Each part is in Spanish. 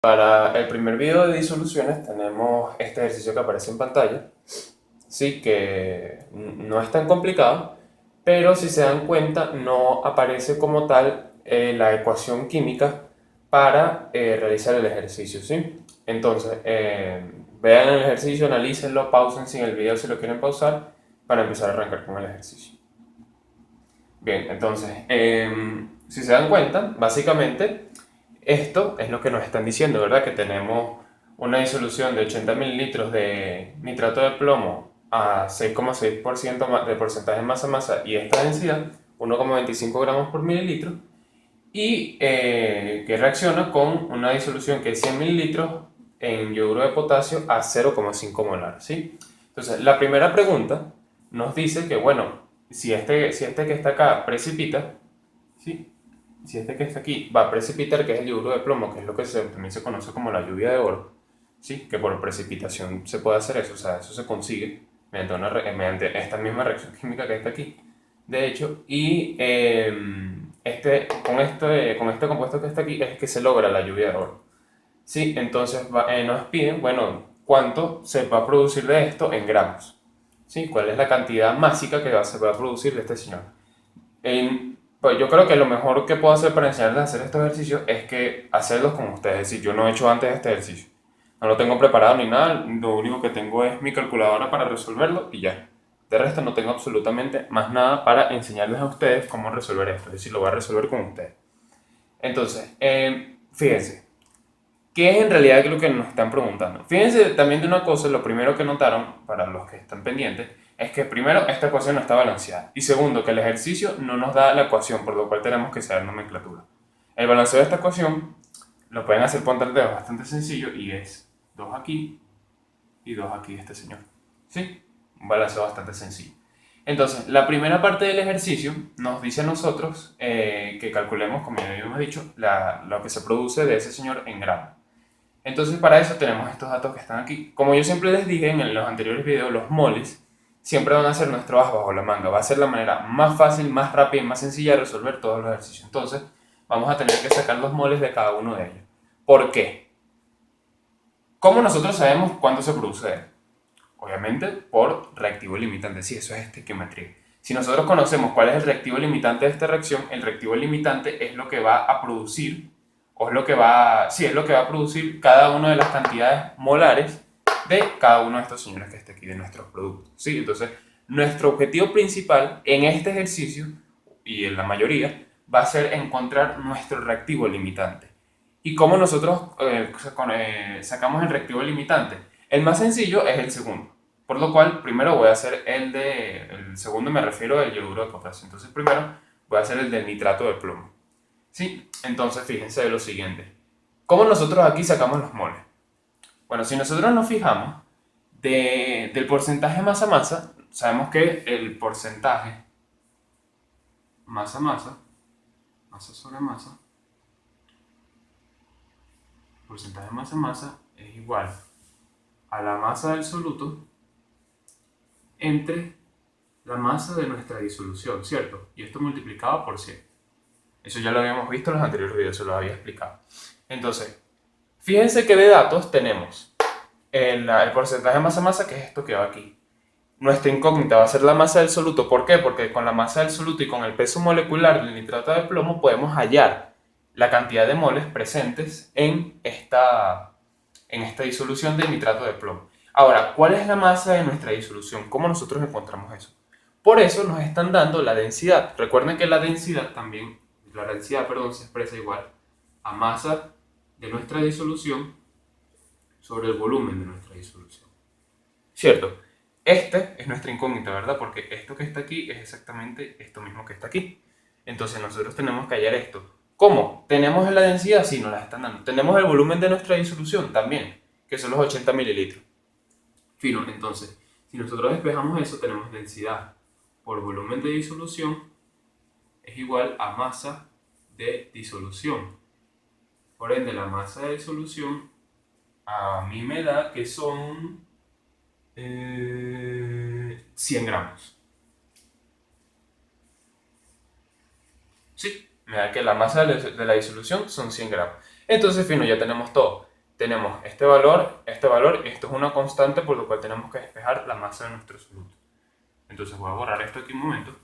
Para el primer video de disoluciones tenemos este ejercicio que aparece en pantalla, sí, que no es tan complicado, pero si se dan cuenta no aparece como tal la ecuación química para realizar el ejercicio, ¿sí? Entonces, vean el ejercicio, analícenlo, pausen sin el video si lo quieren pausar para empezar a arrancar con el ejercicio. Bien, entonces, si se dan cuenta, básicamente esto es lo que nos están diciendo, ¿verdad? Que tenemos una disolución de 80 mililitros de nitrato de plomo a 6,6% de porcentaje masa-masa y esta densidad, 1,25 gramos por mililitro, y que reacciona con una disolución que es 100 mililitros en yoduro de potasio a 0,5 molar, ¿sí? Entonces, la primera pregunta nos dice que, bueno, si este que está acá precipita, ¿sí? Si este que está aquí va a precipitar, que es el yoduro de plomo, que es lo que también se conoce como la lluvia de oro, ¿sí? Que por precipitación se puede hacer eso, o sea, eso se consigue mediante esta misma reacción química que está aquí, de hecho, y con este compuesto que está aquí es que se logra la lluvia de oro. Sí, entonces nos piden, bueno, cuánto se va a producir de esto en gramos, ¿sí? ¿Cuál es la cantidad másica que se va a producir de este señor? Pues yo creo que lo mejor que puedo hacer para enseñarles a hacer estos ejercicios es que hacerlos con ustedes. Es decir, yo no he hecho antes este ejercicio. No lo tengo preparado ni nada. Lo único que tengo es mi calculadora para resolverlo y ya. De resto no tengo absolutamente más nada para enseñarles a ustedes cómo resolver esto. Es decir, lo voy a resolver con ustedes. Entonces, fíjense. ¿Qué es en realidad lo que nos están preguntando? Fíjense también de una cosa, lo primero que notaron, para los que están pendientes, es que primero esta ecuación no está balanceada y segundo que el ejercicio no nos da la ecuación, por lo cual tenemos que saber nomenclatura. El balanceo de esta ecuación lo pueden hacer por dedo, es bastante sencillo y es 2 aquí y 2 aquí de este señor. ¿Sí? Un balanceo bastante sencillo. Entonces, la primera parte del ejercicio nos dice a nosotros que calculemos, como ya habíamos dicho, lo que se produce de ese señor en gramos. Entonces para eso tenemos estos datos que están aquí. Como yo siempre les dije en los anteriores videos, los moles siempre van a ser nuestro as bajo la manga. Va a ser la manera más fácil, más rápida y más sencilla de resolver todos los ejercicios. Entonces vamos a tener que sacar los moles de cada uno de ellos. ¿Por qué? ¿Cómo nosotros sabemos cuándo se produce? Obviamente por reactivo limitante. Sí, eso es estequiometría. Si nosotros conocemos cuál es el reactivo limitante de esta reacción, el reactivo limitante es lo que va a producir, o es lo que va, sí, es lo que va a producir cada una de las cantidades molares de cada uno de estos señores que está aquí, de nuestros productos. ¿Sí? Entonces, nuestro objetivo principal en este ejercicio, y en la mayoría, va a ser encontrar nuestro reactivo limitante. ¿Y cómo nosotros sacamos el reactivo limitante? El más sencillo es el segundo. Por lo cual, primero voy a hacer el segundo, me refiero al yoduro de potasio. Entonces, primero voy a hacer el del nitrato de plomo. ¿Sí? Entonces, fíjense de lo siguiente. ¿Cómo nosotros aquí sacamos los moles? Bueno, si nosotros nos fijamos del porcentaje masa-masa, sabemos que el porcentaje masa-masa, masa sobre masa, porcentaje masa-masa es igual a la masa del soluto entre la masa de nuestra disolución, ¿cierto? Y esto multiplicado por 100. Eso ya lo habíamos visto en los anteriores videos, se lo había explicado. Entonces, fíjense que de datos tenemos el porcentaje de masa-masa, que es esto que va aquí. Nuestra incógnita va a ser la masa del soluto. ¿Por qué? Porque con la masa del soluto y con el peso molecular del nitrato de plomo podemos hallar la cantidad de moles presentes en esta disolución de nitrato de plomo. Ahora, ¿cuál es la masa de nuestra disolución? ¿Cómo nosotros encontramos eso? Por eso nos están dando la densidad. Recuerden que la densidad se expresa igual a masa de nuestra disolución sobre el volumen de nuestra disolución. ¿Cierto? Este es nuestra incógnita, ¿verdad? Porque esto que está aquí es exactamente esto mismo que está aquí. Entonces nosotros tenemos que hallar esto. ¿Cómo? ¿Tenemos la densidad? Sí, nos la están dando. ¿Tenemos el volumen de nuestra disolución? También, que son los 80 mililitros. Fino, entonces, si nosotros despejamos eso, tenemos densidad por volumen de disolución es igual a masa de disolución. Por ende, la masa de disolución a mí me da que son 100 gramos. Sí, me da que la masa de la disolución son 100 gramos. Entonces, fino, ya tenemos todo. tenemos este valor, y esto es una constante por lo cual tenemos que despejar la masa de nuestro soluto. Entonces voy a borrar esto aquí un momento.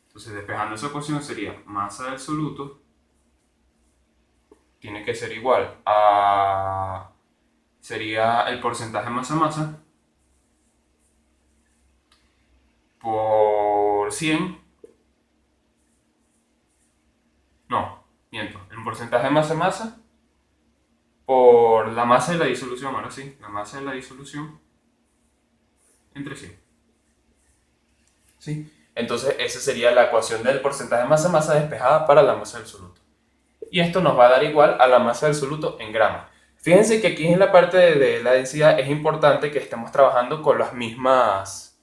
Entonces despejando esa ecuación sería masa del soluto tiene que ser igual a... sería el porcentaje masa-masa por 100. No, miento. El porcentaje masa-masa por la masa de la disolución. Ahora sí, la masa de la disolución entre 100. ¿Sí? Entonces esa sería la ecuación del porcentaje masa-masa despejada para la masa del soluto. Y esto nos va a dar igual a la masa del soluto en gramos. Fíjense que aquí en la parte de la densidad es importante que estemos trabajando con las mismas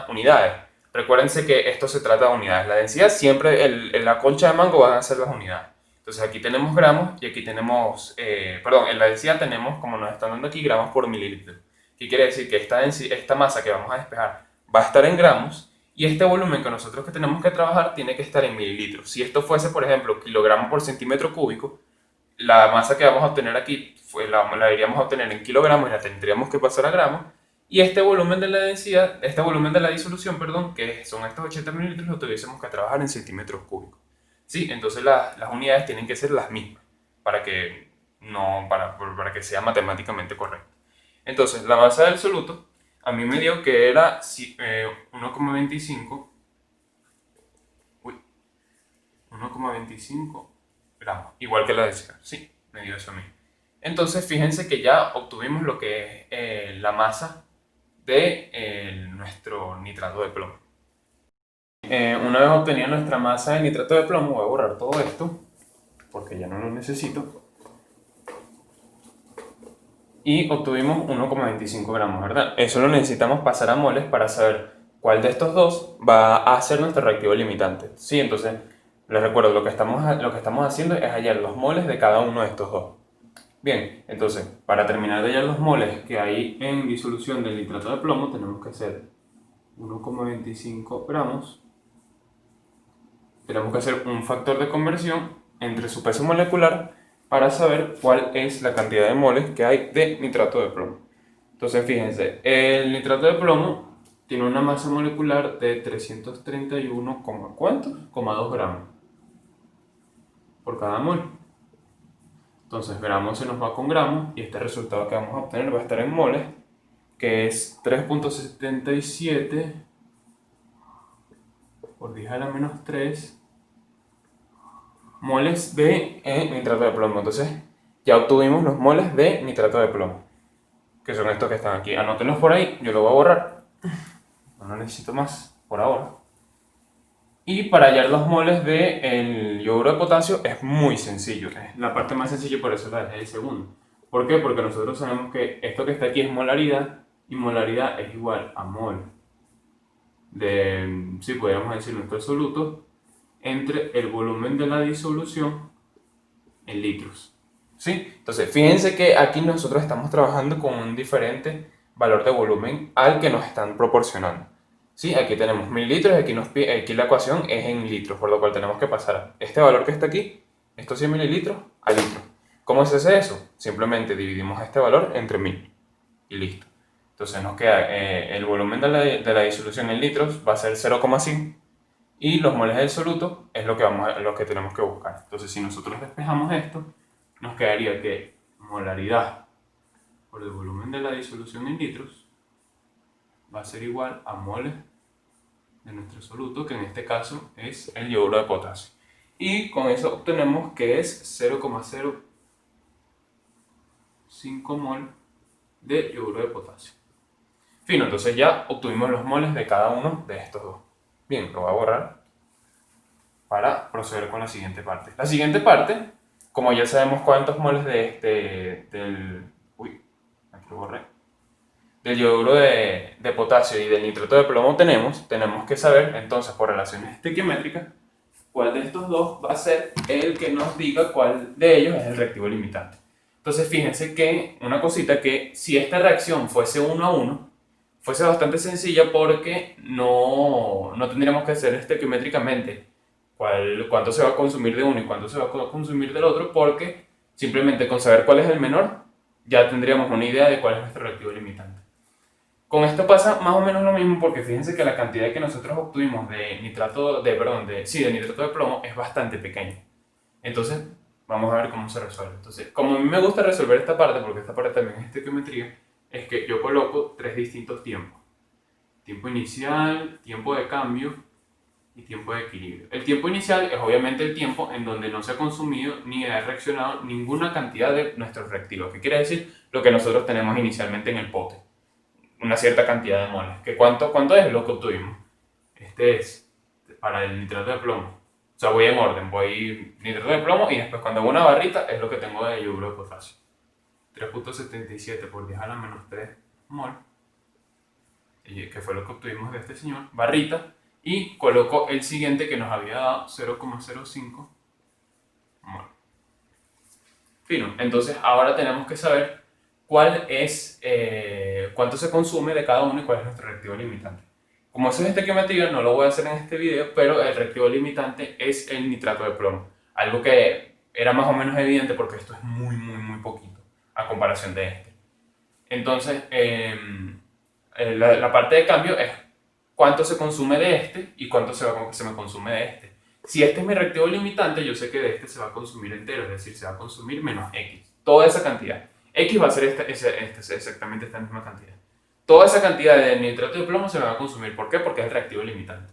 unidades. Recuérdense que esto se trata de unidades. La densidad siempre, en la concha de mango van a ser las unidades. Entonces aquí tenemos gramos y aquí tenemos, en la densidad tenemos, como nos están dando aquí, gramos por mililitro. ¿Qué quiere decir? Que esta masa que vamos a despejar va a estar en gramos y este volumen que nosotros que tenemos que trabajar tiene que estar en mililitros. Si esto fuese, por ejemplo, kilogramos por centímetro cúbico, la masa que vamos a obtener aquí la iríamos a obtener en kilogramos y la tendríamos que pasar a gramos. Y este volumen de la densidad, este volumen de la disolución, perdón, que son estos 80 mililitros, lo tuviésemos que trabajar en centímetros cúbicos. ¿Sí? Entonces las unidades tienen que ser las mismas para que que sea matemáticamente correcto. Entonces la masa del soluto a mí me dio que era 1,25 gramos, igual que la densidad, sí, me dio eso a mí. Entonces fíjense que ya obtuvimos lo que es la masa de nuestro nitrato de plomo. Una vez obtenida nuestra masa de nitrato de plomo, voy a borrar todo esto porque ya no lo necesito. Y obtuvimos 1,25 gramos, ¿verdad? Eso lo necesitamos pasar a moles para saber cuál de estos dos va a ser nuestro reactivo limitante. Sí, entonces les recuerdo, lo que estamos haciendo es hallar los moles de cada uno de estos dos. Bien, entonces, para terminar de hallar los moles que hay en disolución del nitrato de plomo, tenemos que hacer 1,25 gramos. Tenemos que hacer un factor de conversión entre su peso molecular para saber cuál es la cantidad de moles que hay de nitrato de plomo. Entonces, fíjense, el nitrato de plomo tiene una masa molecular de 331, ¿cuántos? 2 gramos por cada mol. Entonces, gramos se nos va con gramos y este resultado que vamos a obtener va a estar en moles, que es 3,77 por 10 a la menos 3 moles de nitrato de plomo. Entonces, ya obtuvimos los moles de nitrato de plomo, que son estos que están aquí. Anótenlos por ahí, yo lo voy a borrar. No necesito más por ahora. Y para hallar los moles del yoduro de potasio es muy sencillo. Es la parte más sencilla, por eso la dejé de segundo. ¿Por qué? Porque nosotros sabemos que esto que está aquí es molaridad y molaridad es igual a mol de, si podríamos decir, nuestro soluto entre el volumen de la disolución en litros. ¿Sí? Entonces, fíjense que aquí nosotros estamos trabajando con un diferente valor de volumen al que nos están proporcionando. ¿Sí? Aquí tenemos mililitros y aquí la ecuación es en litros, por lo cual tenemos que pasar este valor que está aquí, estos 100 mililitros, a litros. ¿Cómo se hace eso? Simplemente dividimos este valor entre 1000 y listo. Entonces nos queda el volumen de la disolución en litros va a ser 0,5 y los moles del soluto es lo que tenemos que buscar. Entonces si nosotros despejamos esto, nos quedaría que molaridad por el volumen de la disolución en litros va a ser igual a moles de nuestro soluto, que en este caso es el yoduro de potasio. Y con eso obtenemos que es 0,05 mol de yoduro de potasio. Fino, entonces ya obtuvimos los moles de cada uno de estos dos. Bien, lo voy a borrar para proceder con la siguiente parte. La siguiente parte, como ya sabemos cuántos moles aquí lo borré, del yoduro de potasio y del nitrato de plomo tenemos que saber, entonces, por relaciones estequiométricas, cuál de estos dos va a ser el que nos diga cuál de ellos es el reactivo limitante. Entonces, fíjense que una cosita, que si esta reacción fuese 1 a 1, fuese bastante sencilla porque no tendríamos que hacer estequiométricamente cuánto se va a consumir de uno y cuánto se va a consumir del otro, porque Simplemente con saber cuál es el menor, ya tendríamos una idea de cuál es nuestro reactivo limitante. Con esto pasa más o menos lo mismo porque fíjense que la cantidad que nosotros obtuvimos de nitrato de nitrato de plomo es bastante pequeña. Entonces, vamos a ver cómo se resuelve. Entonces, como a mí me gusta resolver esta parte, porque esta parte también es estequiometría, es que yo coloco tres distintos tiempos. Tiempo inicial, tiempo de cambio y tiempo de equilibrio. El tiempo inicial es obviamente el tiempo en donde no se ha consumido ni ha reaccionado ninguna cantidad de nuestros reactivos. ¿Qué quiere decir? Lo que nosotros tenemos inicialmente en el pote. Una cierta cantidad de moles. ¿Cuánto es lo que obtuvimos? Este es para el nitrato de plomo. O sea, voy en orden. Voy nitrato de plomo y después cuando hago una barrita es lo que tengo de yoduro de potasio. 3.77 por 10 a la menos 3 mol. Que fue lo que obtuvimos de este señor. Barrita. Y coloco el siguiente que nos había dado 0,05 mol. Fino. Entonces ahora tenemos que saber cuánto se consume de cada uno y cuál es nuestro reactivo limitante. Como eso es estequiometría, no lo voy a hacer en este video, pero el reactivo limitante es el nitrato de plomo. Algo que era más o menos evidente porque esto es muy poquito a comparación de este. Entonces, la parte de cambio es cuánto se consume de este y cuánto se me consume de este. Si este es mi reactivo limitante, yo sé que de este se va a consumir entero, es decir, se va a consumir menos X. Toda esa cantidad. X va a ser exactamente esta misma cantidad. Toda esa cantidad de nitrato de plomo se me va a consumir. ¿Por qué? Porque es el reactivo limitante.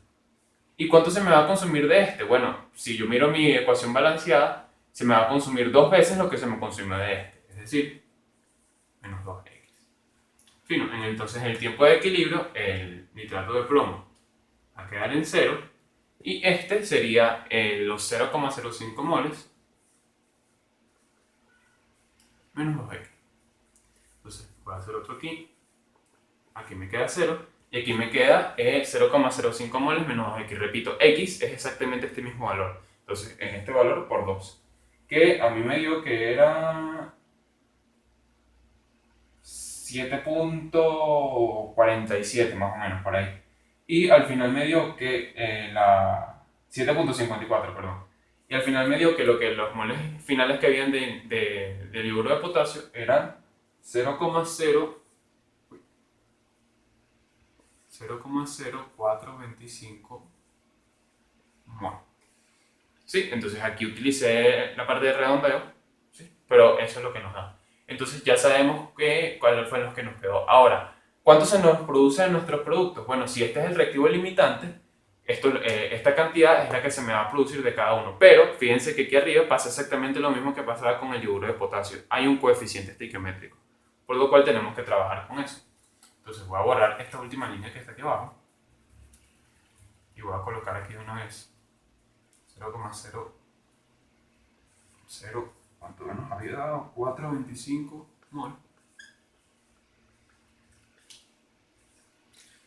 ¿Y cuánto se me va a consumir de este? Bueno, si yo miro mi ecuación balanceada, se me va a consumir 2 veces lo que se me consume de este. Es decir, menos 2X. Fino. Entonces, en el tiempo de equilibrio, el nitrato de plomo va a quedar en 0. Y este sería los 0,05 moles menos 2X. Entonces, voy a hacer otro aquí. Aquí me queda 0. Y aquí me queda 0,05 moles menos 2X. Repito, X es exactamente este mismo valor. Entonces, es este valor por 2. Que a mí me dio que era 7.47 más o menos por ahí. Y al final me dio que 7.54, perdón. Y al final me dio que los moles finales que habían de yoduro de potasio eran 0,0425 mol. Sí, entonces aquí utilicé la parte de redondeo, ¿sí? Pero eso es lo que nos da. Entonces ya sabemos cuál fue lo que nos quedó. Ahora, ¿cuánto se nos produce en nuestros productos? Bueno, si este es el reactivo limitante, esta cantidad es la que se me va a producir de cada uno. Pero fíjense que aquí arriba pasa exactamente lo mismo que pasaba con el yoduro de potasio. Hay un coeficiente estequiométrico, por lo cual tenemos que trabajar con eso. Entonces voy a borrar esta última línea que está aquí abajo y voy a colocar aquí de una vez 0,00, ¿cuánto nos había dado? 425 mol.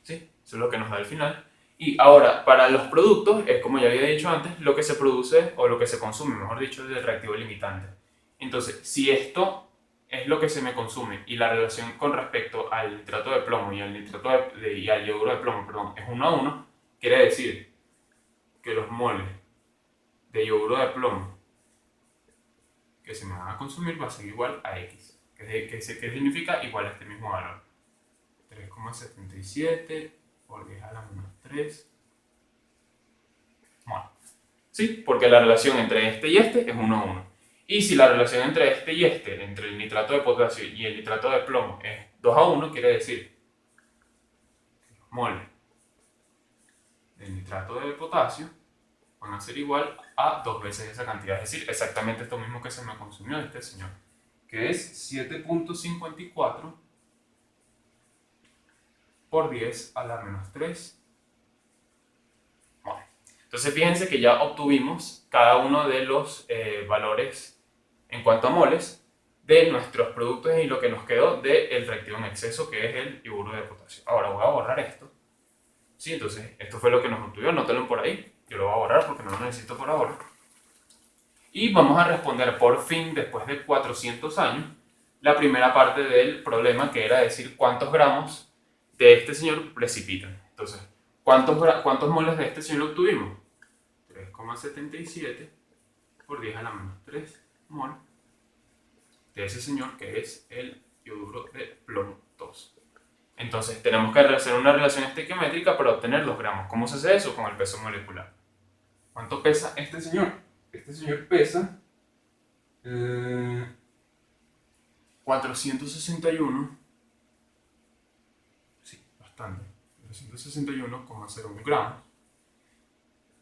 Sí, eso es lo que nos da al final. Y ahora, para los productos, es como ya había dicho antes, lo que se produce o lo que se consume, mejor dicho, es el reactivo limitante. Entonces, si esto es lo que se me consume y la relación con respecto al nitrato de plomo y al yoduro de plomo, perdón, es 1 a 1, quiere decir que los moles de yoduro de plomo que se me van a consumir va a ser igual a X. ¿Qué significa? Igual a este mismo valor. 3,77 por 10 a la menos 3. Bueno, sí, porque la relación entre este y este es 1 a 1. Y si la relación entre este y este, entre el nitrato de potasio y el nitrato de plomo es 2 a 1, quiere decir que los moles del nitrato de potasio van a ser igual a 2 veces esa cantidad. Es decir, exactamente esto mismo que se me consumió de este señor, que es 7.54 por 10 a la menos 3. Bueno, entonces fíjense que ya obtuvimos cada uno de los valores en cuanto a moles de nuestros productos y lo que nos quedó del reactivo en exceso, que es el yoduro de potasio. Ahora voy a borrar esto. Sí, entonces esto fue lo que nos obtuvo, anótalo por ahí. Yo lo voy a borrar porque no lo necesito por ahora. Y vamos a responder por fin, después de 400 años, la primera parte del problema, que era decir cuántos gramos de este señor precipitan. Entonces, ¿cuántos moles de este señor obtuvimos? 3,77 por 10 a la menos 3 mol de ese señor, que es el yoduro de plomo 2. Entonces tenemos que hacer una relación estequiométrica para obtener los gramos. ¿Cómo se hace eso? Con el peso molecular. ¿Cuánto pesa este señor? Este señor pesa 461, sí, bastante, 461,01 gramos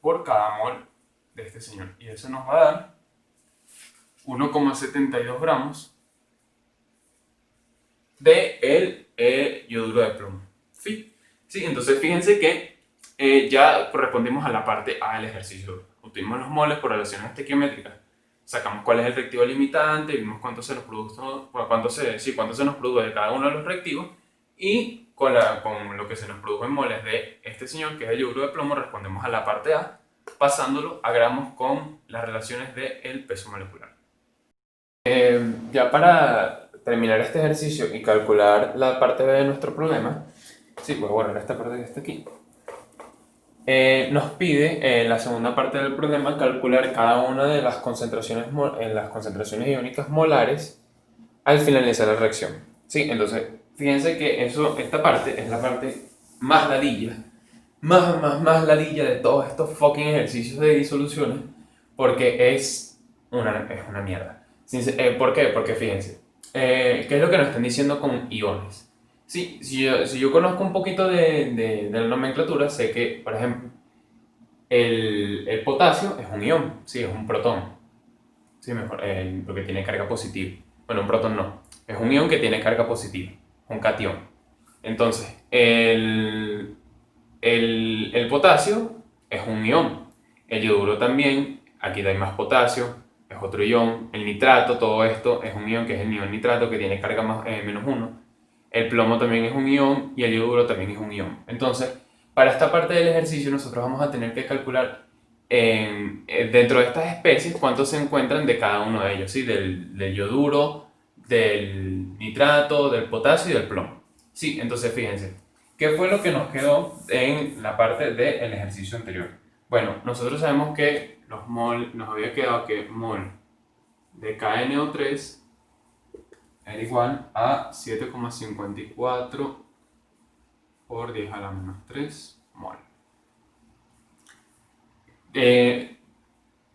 por cada mol de este señor. Y eso nos va a dar 1,72 gramos de el yoduro de plomo. ¿Sí? Sí, entonces fíjense que ya correspondimos a la parte A del ejercicio. Obtuvimos los moles por relaciones estequiométricas. Sacamos cuál es el reactivo limitante, vimos cuánto se nos produjo, cuánto se nos produjo de cada uno de los reactivos, y con lo que se nos produjo en moles de este señor, que es el yoduro de plomo, respondemos a la parte A, pasándolo a gramos con las relaciones del peso molecular. Ya para terminar este ejercicio y calcular la parte B de nuestro problema, sí, pues bueno, en esta parte que está aquí, nos pide en la segunda parte del problema calcular cada una de las concentraciones iónicas molares al finalizar la reacción. Sí, entonces, fíjense que esta parte es la parte más ladilla, más ladilla de todos estos fucking ejercicios de disoluciones, porque es una mierda. ¿Por qué? Porque fíjense, ¿qué es lo que nos están diciendo con iones? Sí, si yo conozco un poquito de la nomenclatura, sé que, por ejemplo, el potasio es un ion, sí, es un protón, sí, mejor, porque tiene carga positiva. Bueno, un protón no, es un ion que tiene carga positiva, un catión. Entonces, el potasio es un ion, el yoduro también, aquí hay más potasio, es otro ion, el nitrato, todo esto es un ion que es el ion nitrato que tiene carga -1, el plomo también es un ion y el yoduro también es un ion. Entonces, para esta parte del ejercicio nosotros vamos a tener que calcular dentro de estas especies cuántos se encuentran de cada uno de ellos, ¿sí? Del yoduro, del nitrato, del potasio y del plomo. Sí, entonces fíjense, ¿qué fue lo que nos quedó en la parte del ejercicio anterior? Bueno, nosotros sabemos que los mol, nos había quedado que mol de KNO3 era igual a 7,54 por 10 a la menos 3 mol.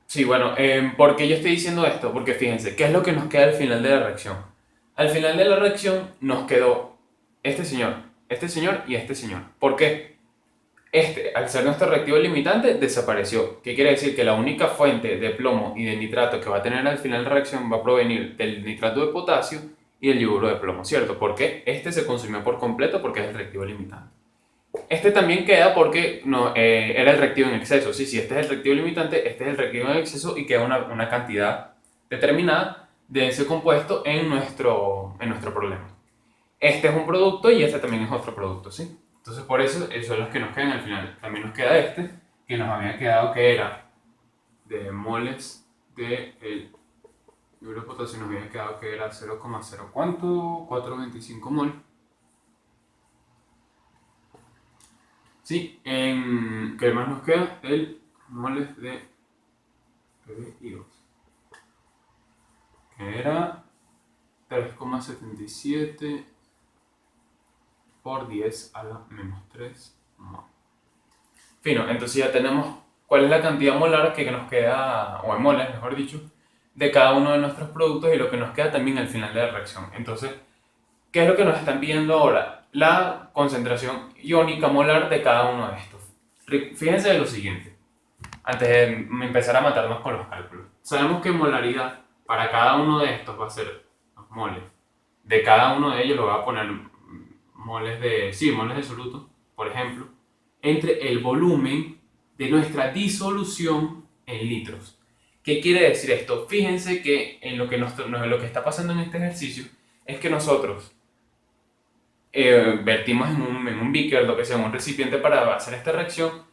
Sí, bueno, ¿por qué yo estoy diciendo esto? Porque fíjense, ¿qué es lo que nos queda al final de la reacción? Al final de la reacción nos quedó este señor y este señor. ¿Por qué? Al ser nuestro reactivo limitante, desapareció. ¿Qué quiere decir? Que la única fuente de plomo y de nitrato que va a tener al final de la reacción va a provenir del nitrato de potasio y del yoduro de plomo, ¿cierto? Porque este se consumió por completo porque es el reactivo limitante. Este también queda porque no, era el reactivo en exceso. Sí, este es el reactivo limitante, este es el reactivo en exceso y queda una cantidad determinada de ese compuesto en nuestro problema. Este es un producto y este también es otro producto, ¿sí? Entonces por eso son los que nos quedan al final. También nos queda este, que nos había quedado que era de moles de el yoduro de potasio, nos había quedado que era 0,0 ¿cuánto? 425 mol. Sí, ¿qué más nos queda? El moles de PbI2, que era 3,77 por 10 a la menos 3 mol. Fino, entonces ya tenemos cuál es la cantidad molar que nos queda, o en moles, mejor dicho, de cada uno de nuestros productos y lo que nos queda también al final de la reacción. Entonces, ¿qué es lo que nos están pidiendo ahora? La concentración iónica molar de cada uno de estos. Fíjense de lo siguiente, antes de empezar a matarnos con los cálculos. Sabemos que molaridad para cada uno de estos va a ser los moles. De cada uno de ellos lo voy a poner moles de soluto, por ejemplo, entre el volumen de nuestra disolución en litros. ¿Qué quiere decir esto? Fíjense que en lo que está pasando en este ejercicio es que nosotros vertimos en un beaker, lo que sea, un recipiente para hacer esta reacción,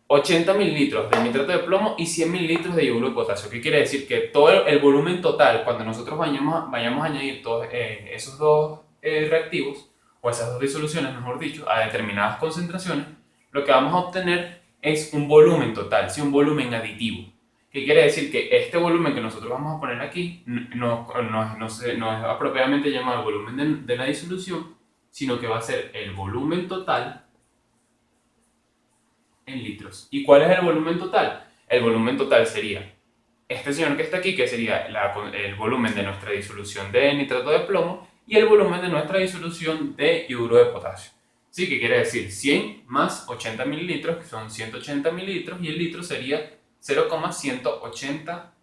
80 mililitros de nitrato de plomo y 100 mililitros de yoduro de potasio. ¿Qué quiere decir? Que todo el volumen total, cuando nosotros vayamos a añadir todos esos dos reactivos, o esas dos disoluciones, mejor dicho, a determinadas concentraciones, lo que vamos a obtener es un volumen total, ¿sí? Un volumen aditivo. ¿Qué quiere decir? Que este volumen que nosotros vamos a poner aquí no es apropiadamente llamado el volumen de la disolución, sino que va a ser el volumen total en litros. ¿Y cuál es el volumen total? El volumen total sería este señor que está aquí, que sería el volumen de nuestra disolución de nitrato de plomo y el volumen de nuestra disolución de yoduro de potasio. ¿Sí? ¿Qué quiere decir? 100 más 80 mililitros, que son 180 mililitros, y el litro sería 0,180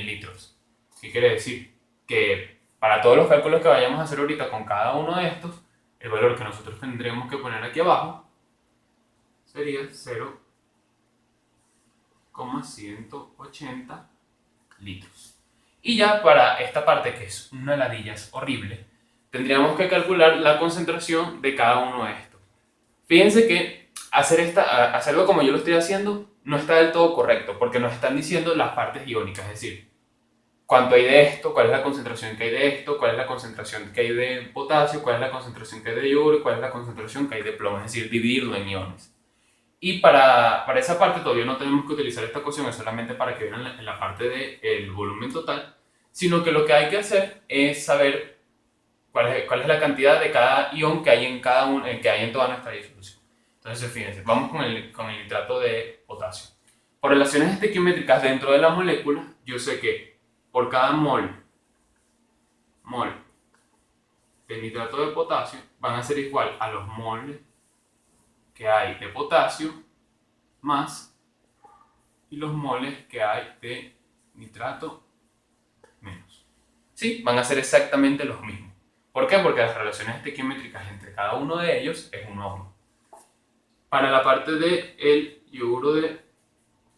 litros. ¿Qué quiere decir? Que para todos los cálculos que vayamos a hacer ahorita con cada uno de estos, el valor que nosotros tendremos que poner aquí abajo sería 0,180 litros. Y ya para esta parte, que es una ladilla, es horrible, tendríamos que calcular la concentración de cada uno de estos. Fíjense que hacerlo como yo lo estoy haciendo no está del todo correcto, porque nos están diciendo las partes iónicas, es decir, cuánto hay de esto, cuál es la concentración que hay de esto, cuál es la concentración que hay de potasio, cuál es la concentración que hay de yodo, cuál es la concentración que hay de plomo, es decir, dividirlo en iones. Y para esa parte todavía no tenemos que utilizar esta ecuación, es solamente para que vean en la parte del volumen total, sino que lo que hay que hacer es saber cuál es la cantidad de cada ion que hay que hay en toda nuestra disolución. Entonces, fíjense, vamos con el nitrato de potasio. Por relaciones estequiométricas dentro de la molécula, yo sé que por cada mol de nitrato de potasio van a ser igual a los moles que hay de potasio más y los moles que hay de nitrato menos. Sí, van a ser exactamente los mismos. ¿Por qué? Porque las relaciones estequiométricas entre cada uno de ellos es 1 a 1. Para la parte del yoduro de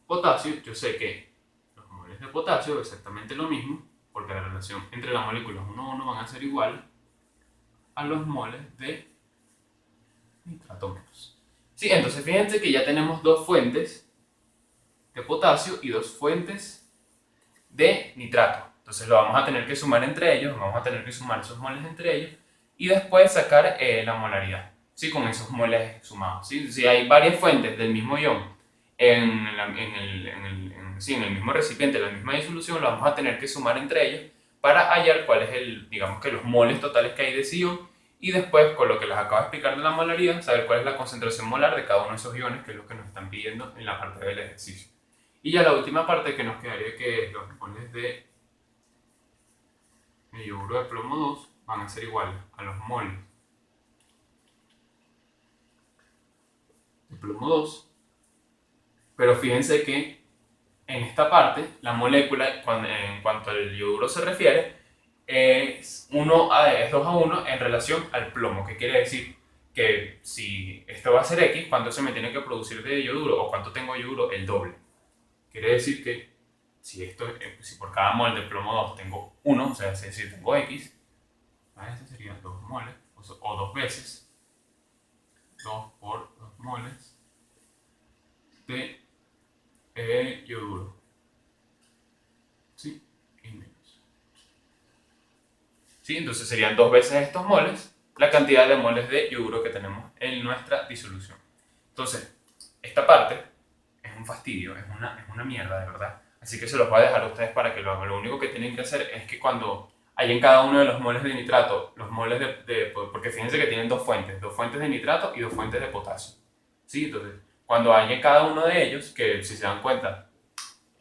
potasio, yo sé que los moles de potasio es exactamente lo mismo, porque la relación entre las moléculas 1 a 1 van a ser iguales a los moles de nitrato menos. Sí, entonces fíjense que ya tenemos dos fuentes de potasio y dos fuentes de nitrato. Entonces lo vamos a tener que sumar entre ellos, vamos a tener que sumar esos moles entre ellos y después sacar la molaridad, ¿sí? Con esos moles sumados. ¿Sí? Si hay varias fuentes del mismo ion en el mismo recipiente, en la misma disolución, lo vamos a tener que sumar entre ellos para hallar cuál es digamos que los moles totales que hay de ese ion y después, con lo que les acabo de explicar de la molaridad, saber cuál es la concentración molar de cada uno de esos iones, que es lo que nos están pidiendo en la parte del ejercicio. Y ya la última parte que nos quedaría, que es los moles de yoduro de plomo 2 van a ser iguales a los moles de plomo 2, pero fíjense que en esta parte la molécula, en cuanto al yoduro se refiere, es 2 a 1 en relación al plomo, que quiere decir que si esto va a ser X, ¿cuánto se me tiene que producir de yoduro? O ¿cuánto tengo yoduro? El doble. Quiere decir que si por cada mol de plomo 2 tengo 1, o sea, es decir, tengo X, este sería 2 moles, o 2 veces 2 por 2 moles de yoduro. ¿Sí? Y menos. ¿Sí? Entonces serían 2 veces estos moles la cantidad de moles de yoduro que tenemos en nuestra disolución. Entonces, esta parte es un fastidio, es una mierda, de verdad. Así que se los voy a dejar a ustedes para que lo hagan. Lo único que tienen que hacer es que cuando hay en cada uno de los moles de nitrato, los moles porque fíjense que tienen dos fuentes de nitrato y dos fuentes de potasio. ¿Sí? Entonces, cuando hay en cada uno de ellos, que si se dan cuenta,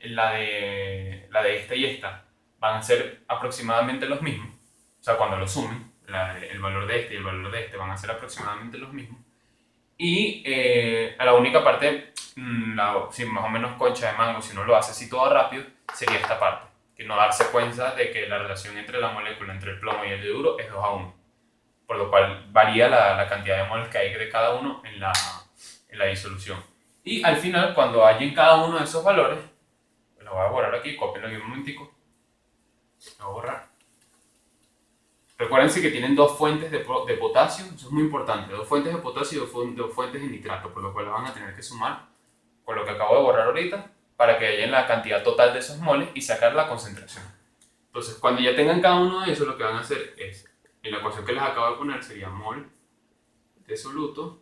la de esta y esta van a ser aproximadamente los mismos, o sea, cuando lo sumen, el valor de este y el valor de este van a ser aproximadamente los mismos. Y a la única parte, si más o menos concha de mango, si uno lo hace así todo rápido, sería esta parte, que no darse cuenta de que la relación entre la molécula, entre el plomo y el yoduro es 2 a 1, por lo cual varía la cantidad de moles que hay de cada uno en la disolución. Y al final, cuando hay en cada uno de esos valores, lo voy a borrar aquí, cópienlo aquí un momentico, lo voy a borrar. Recuérdense que tienen dos fuentes de potasio, eso es muy importante, dos fuentes de potasio y dos fuentes de nitrato, por lo cual van a tener que sumar con lo que acabo de borrar ahorita para que hayan la cantidad total de esos moles y sacar la concentración. Entonces, cuando ya tengan cada uno de esos, lo que van a hacer es, en la ecuación que les acabo de poner, sería mol de soluto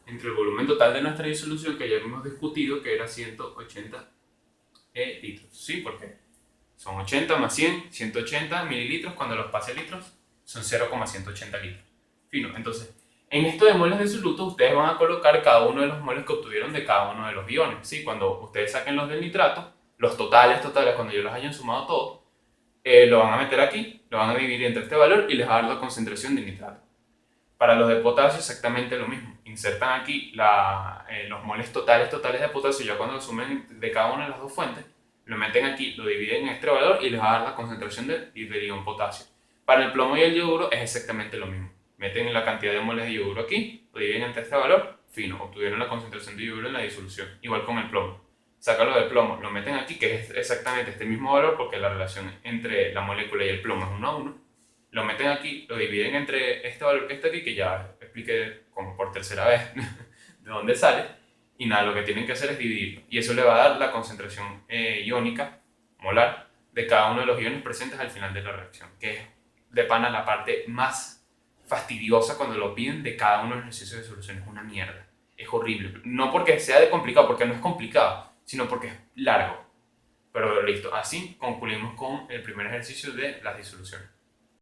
entre el volumen total de nuestra disolución, que ya hemos discutido, que era 180 litros, ¿sí? Porque son 80 más 100, 180 mililitros, cuando los pase a litros son 0,180 litros. Fino, entonces, en esto de moles de soluto, ustedes van a colocar cada uno de los moles que obtuvieron de cada uno de los iones, ¿sí? Cuando ustedes saquen los del nitrato, los totales, cuando yo los hayan sumado todos, lo van a meter aquí, lo van a dividir entre este valor y les va a dar la concentración de nitrato. Para los de potasio exactamente lo mismo. Insertan aquí los moles totales de potasio, ya cuando lo sumen de cada una de las dos fuentes, lo meten aquí, lo dividen en este valor y les va a dar la concentración del ion potasio. Para el plomo y el yoduro es exactamente lo mismo. Meten la cantidad de moles de yoduro aquí, lo dividen entre este valor, fino, obtuvieron la concentración de yoduro en la disolución. Igual con el plomo. Sácalo del plomo, lo meten aquí, que es exactamente este mismo valor porque la relación entre la molécula y el plomo es 1 a 1. Lo meten aquí, lo dividen entre este valor que está aquí, que ya expliqué como por tercera vez de dónde sale, y nada, lo que tienen que hacer es dividirlo, y eso le va a dar la concentración iónica molar de cada uno de los iones presentes al final de la reacción, que es de pana la parte más fastidiosa cuando lo piden de cada uno de los ejercicios de solución. Es una mierda, es horrible, no porque sea de complicado, porque no es complicado, sino porque es largo. Pero listo, así concluimos con el primer ejercicio de las disoluciones.